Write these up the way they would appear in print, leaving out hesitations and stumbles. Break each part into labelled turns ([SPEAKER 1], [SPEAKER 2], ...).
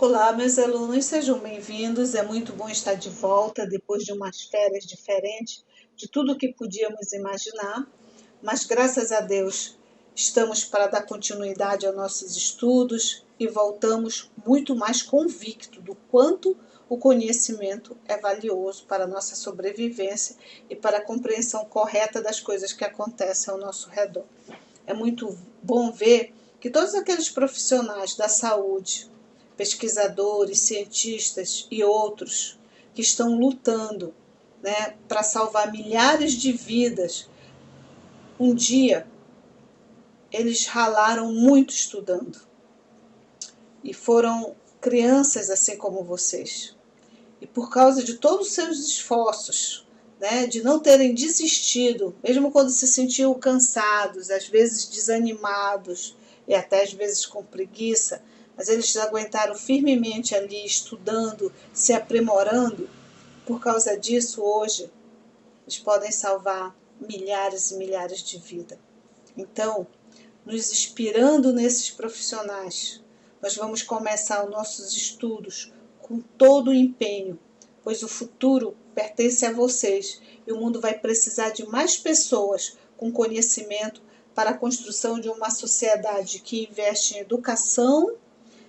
[SPEAKER 1] Olá, meus alunos, sejam bem-vindos. É muito bom estar de volta depois de umas férias diferentes de tudo o que podíamos imaginar, mas graças a Deus estamos para dar continuidade aos nossos estudos e voltamos muito mais convicto do quanto o conhecimento é valioso para a nossa sobrevivência e para a compreensão correta das coisas que acontecem ao nosso redor. É muito bom ver que todos aqueles profissionais da saúde, pesquisadores, cientistas e outros que estão lutando, né, para salvar milhares de vidas, um dia eles ralaram muito estudando e foram crianças assim como vocês. E por causa de todos os seus esforços, né, de não terem desistido, mesmo quando se sentiam cansados, às vezes desanimados e até às vezes com preguiça, mas eles aguentaram firmemente ali, estudando, se aprimorando. Por causa disso, hoje, eles podem salvar milhares e milhares de vidas. Então, nos inspirando nesses profissionais, nós vamos começar os nossos estudos com todo o empenho, pois o futuro pertence a vocês e o mundo vai precisar de mais pessoas com conhecimento para a construção de uma sociedade que investe em educação,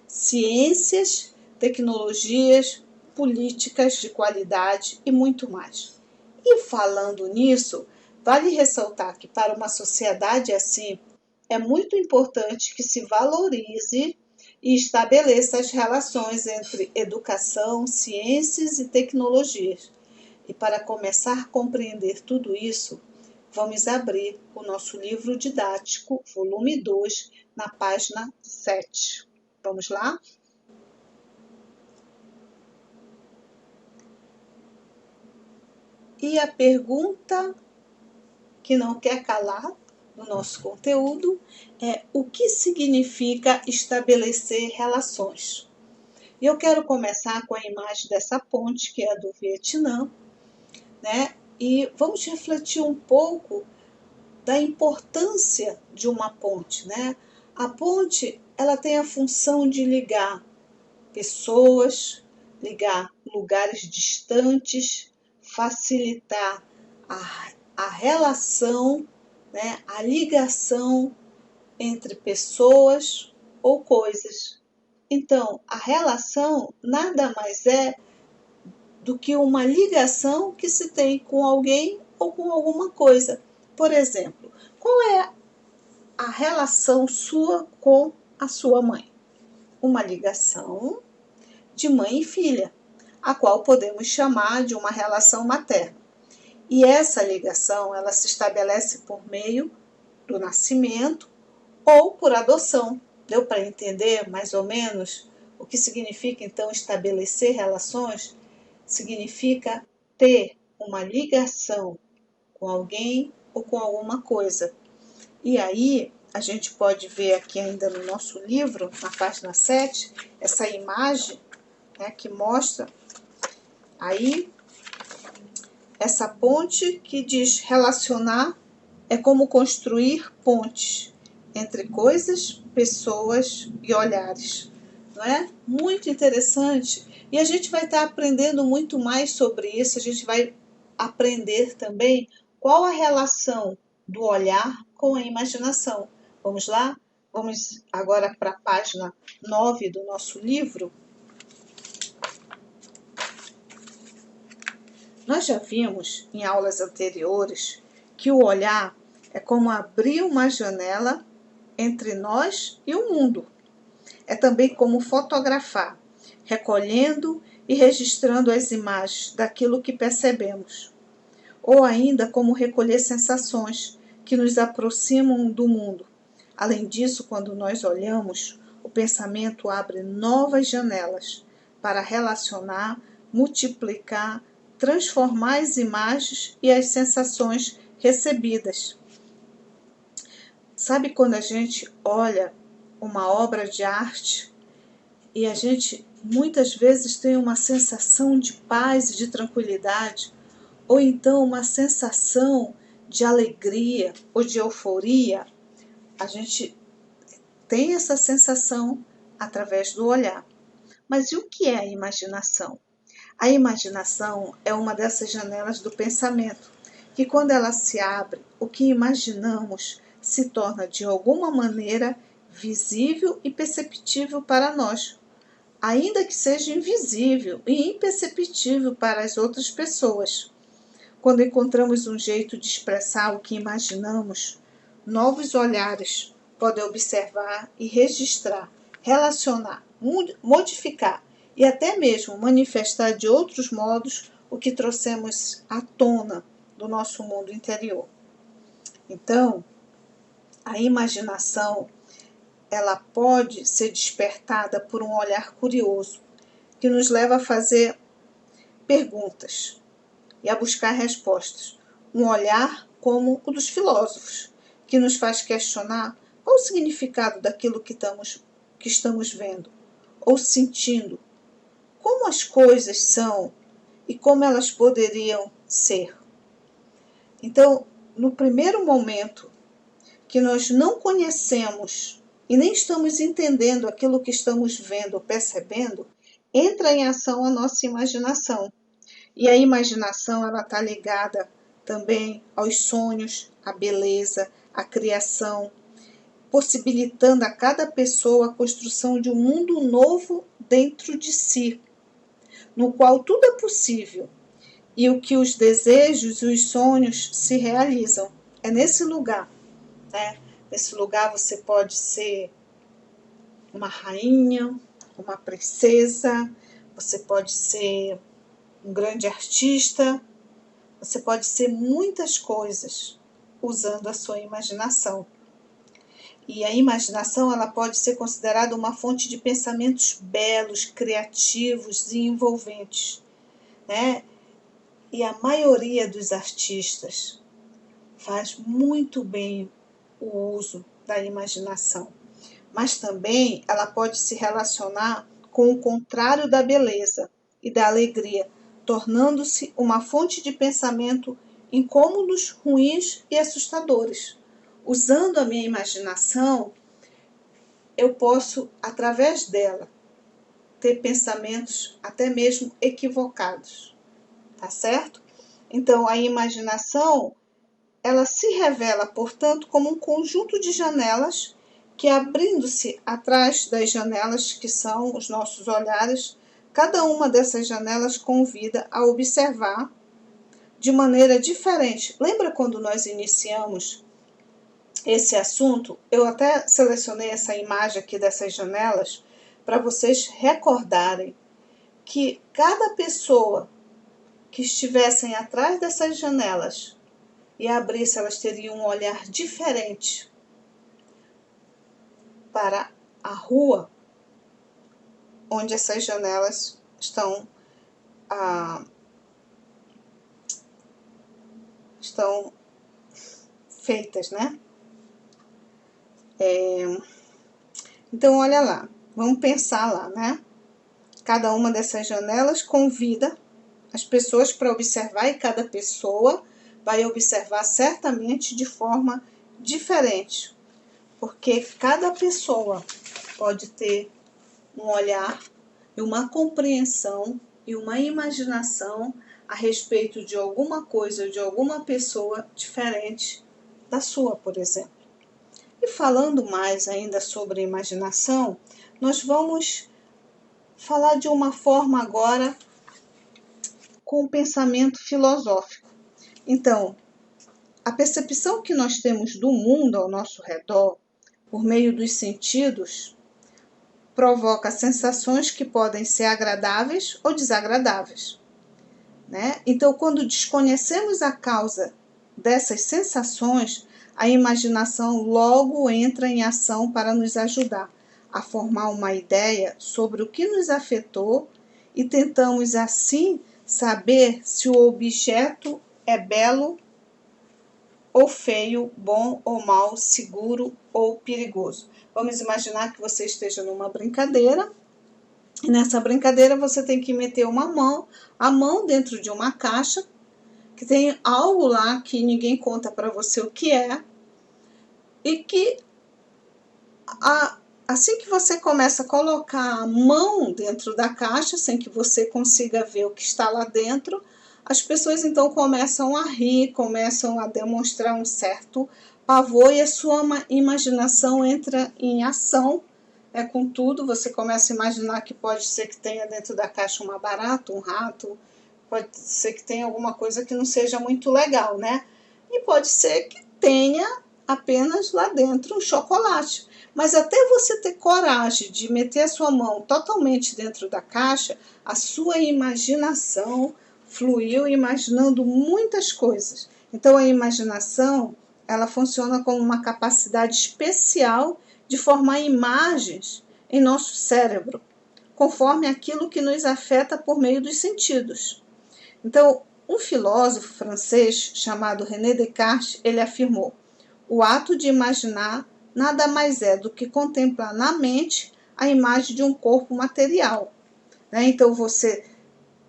[SPEAKER 1] ciências, tecnologias, políticas de qualidade e muito mais. E falando nisso, vale ressaltar que para uma sociedade assim, é muito importante que se valorize e estabeleça as relações entre educação, ciências e tecnologias. E para começar a compreender tudo isso, vamos abrir o nosso livro didático, volume 2, na página 7. Vamos lá? E a pergunta que não quer calar no nosso conteúdo é: o que significa estabelecer relações? E eu quero começar com a imagem dessa ponte, que é a do Vietnã, né? E vamos refletir um pouco da importância de uma ponte, né? A ponte, ela tem a função de ligar pessoas, ligar lugares distantes, facilitar a relação, né, a ligação entre pessoas ou coisas. Então, a relação nada mais é do que uma ligação que se tem com alguém ou com alguma coisa. Por exemplo, qual é a relação sua com a sua mãe? Uma ligação de mãe e filha, a qual podemos chamar de uma relação materna. E essa ligação, ela se estabelece por meio do nascimento ou por adoção. Deu para entender mais ou menos o que significa então estabelecer relações? Significa ter uma ligação com alguém ou com alguma coisa. E aí a gente pode ver aqui ainda no nosso livro, na página 7, essa imagem, né, que mostra aí essa ponte que diz: relacionar é como construir pontes entre coisas, pessoas e olhares. Não é? Muito interessante. E a gente vai estar aprendendo muito mais sobre isso. A gente vai aprender também qual a relação do olhar com a imaginação. Vamos lá? Vamos agora para a página 9 do nosso livro. Nós já vimos em aulas anteriores que o olhar é como abrir uma janela entre nós e o mundo. É também como fotografar, recolhendo e registrando as imagens daquilo que percebemos. Ou ainda como recolher sensações que nos aproximam do mundo. Além disso, quando nós olhamos, o pensamento abre novas janelas para relacionar, multiplicar, transformar as imagens e as sensações recebidas. Sabe quando a gente olha uma obra de arte e a gente muitas vezes tem uma sensação de paz e de tranquilidade, ou então uma sensação de alegria ou de euforia? A gente tem essa sensação através do olhar. Mas e o que é a imaginação? A imaginação é uma dessas janelas do pensamento, que quando ela se abre, o que imaginamos se torna de alguma maneira visível e perceptível para nós, ainda que seja invisível e imperceptível para as outras pessoas. Quando encontramos um jeito de expressar o que imaginamos, novos olhares podem observar e registrar, relacionar, modificar e até mesmo manifestar de outros modos o que trouxemos à tona do nosso mundo interior. Então, a imaginação, ela pode ser despertada por um olhar curioso, que nos leva a fazer perguntas e a buscar respostas. Um olhar como o dos filósofos, que nos faz questionar qual o significado daquilo que estamos vendo ou sentindo, como as coisas são e como elas poderiam ser. Então, no primeiro momento que nós não conhecemos e nem estamos entendendo aquilo que estamos vendo ou percebendo, entra em ação a nossa imaginação. E a imaginação, ela está ligada também aos sonhos, à beleza, à criação, possibilitando a cada pessoa a construção de um mundo novo dentro de si, no qual tudo é possível e o que os desejos e os sonhos se realizam. É nesse lugar, né? Nesse lugar você pode ser uma rainha, uma princesa, você pode ser um grande artista, você pode ser muitas coisas usando a sua imaginação. E a imaginação, ela pode ser considerada uma fonte de pensamentos belos, criativos e envolventes, né? E a maioria dos artistas faz muito bem o uso da imaginação. Mas também ela pode se relacionar com o contrário da beleza e da alegria, tornando-se uma fonte de pensamento incômodos, ruins e assustadores. Usando a minha imaginação, eu posso, através dela, ter pensamentos até mesmo equivocados, tá certo? Então, a imaginação, ela se revela, portanto, como um conjunto de janelas que, abrindo-se atrás das janelas que são os nossos olhares, cada uma dessas janelas convida a observar de maneira diferente. Lembra quando nós iniciamos esse assunto? Eu até selecionei essa imagem aqui dessas janelas para vocês recordarem que cada pessoa que estivessem atrás dessas janelas e abrisse, elas teriam um olhar diferente para a rua onde essas janelas estão feitas, né? Então, olha lá, vamos pensar lá, né? Cada uma dessas janelas convida as pessoas para observar e cada pessoa vai observar certamente de forma diferente, porque cada pessoa pode ter um olhar e uma compreensão e uma imaginação a respeito de alguma coisa ou de alguma pessoa diferente da sua, por exemplo. E falando mais ainda sobre imaginação, nós vamos falar de uma forma agora com o pensamento filosófico. Então, a percepção que nós temos do mundo ao nosso redor, por meio dos sentidos, provoca sensações que podem ser agradáveis ou desagradáveis, né? Então, quando desconhecemos a causa dessas sensações, a imaginação logo entra em ação para nos ajudar a formar uma ideia sobre o que nos afetou e tentamos assim saber se o objeto é belo ou feio, bom ou mal, seguro ou perigoso. Vamos imaginar que você esteja numa brincadeira e nessa brincadeira você tem que meter a mão dentro de uma caixa que tem algo lá que ninguém conta para você o que é e que a assim que você começa a colocar a mão dentro da caixa, sem que você consiga ver o que está lá dentro, as pessoas então começam a rir, começam a demonstrar um certo pavor e a sua imaginação entra em ação. Com tudo, você começa a imaginar que pode ser que tenha dentro da caixa uma barata, um rato, pode ser que tenha alguma coisa que não seja muito legal, né? E pode ser que tenha apenas lá dentro um chocolate. Mas até você ter coragem de meter a sua mão totalmente dentro da caixa, a sua imaginação fluiu imaginando muitas coisas. Então a imaginação, ela funciona como uma capacidade especial de formar imagens em nosso cérebro, conforme aquilo que nos afeta por meio dos sentidos. Então, um filósofo francês chamado René Descartes, ele afirmou: o ato de imaginar nada mais é do que contemplar na mente a imagem de um corpo material. Então, você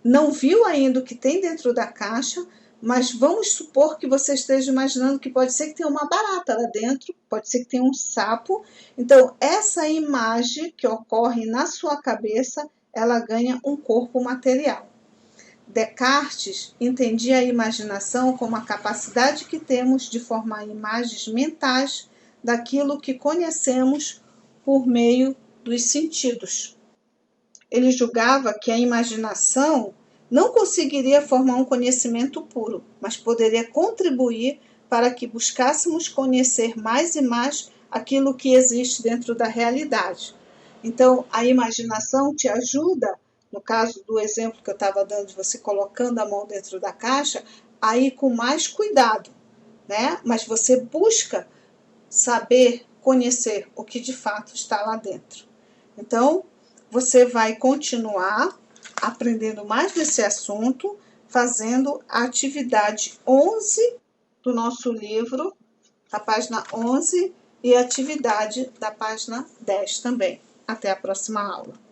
[SPEAKER 1] não viu ainda o que tem dentro da caixa, mas vamos supor que você esteja imaginando que pode ser que tenha uma barata lá dentro, pode ser que tenha um sapo. Então, essa imagem que ocorre na sua cabeça, ela ganha um corpo material. Descartes entendia a imaginação como a capacidade que temos de formar imagens mentais daquilo que conhecemos por meio dos sentidos. Ele julgava que a imaginação não conseguiria formar um conhecimento puro, mas poderia contribuir para que buscássemos conhecer mais e mais aquilo que existe dentro da realidade. Então, a imaginação te ajuda, no caso do exemplo que eu estava dando de você colocando a mão dentro da caixa, a ir com mais cuidado, né? Mas você busca saber, conhecer o que de fato está lá dentro. Então, você vai continuar aprendendo mais desse assunto, fazendo a atividade 11 do nosso livro, a página 11, e a atividade da página 10 também. Até a próxima aula.